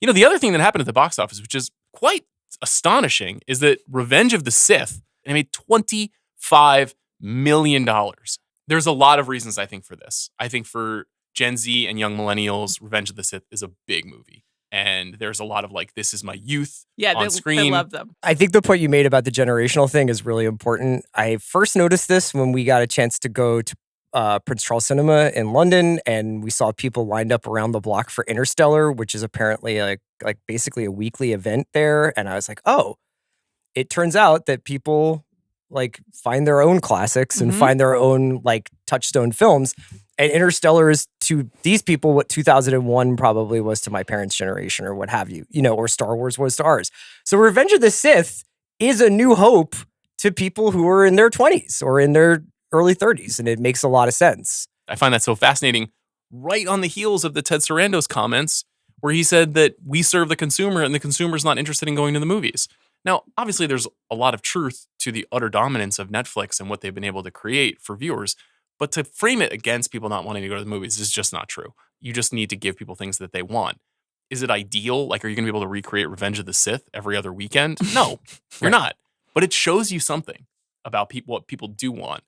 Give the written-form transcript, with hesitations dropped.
You know, the other thing that happened at the box office, which is quite astonishing, is that Revenge of the Sith made $25 million. There's a lot of reasons, I think, for this. I think for Gen Z and young millennials, Revenge of the Sith is a big movie. And there's a lot of like, this is my youth on screen. They love them. I think the point you made about the generational thing is really important. I first noticed this when we got a chance to go to Prince Charles Cinema in London, and we saw people lined up around the block for Interstellar, which is apparently like basically a weekly event there. And I was like, oh, it turns out that people like find their own classics and find their own like touchstone films. And Interstellar is to these people what 2001 probably was to my parents' generation or what have you, or Star Wars was to ours. So Revenge of the Sith is a new hope to people who are in their 20s or in their early 30s. And it makes a lot of sense. I find that so fascinating right on the heels of the Ted Sarandos comments where he said that we serve the consumer and the consumer's not interested in going to the movies. Now, obviously, there's a lot of truth to the utter dominance of Netflix and what they've been able to create for viewers. But to frame it against people not wanting to go to the movies is just not true. You just need to give people things that they want. Is it ideal? Like, are you going to be able to recreate Revenge of the Sith every other weekend? No, you're not. But it shows you something about what people do want.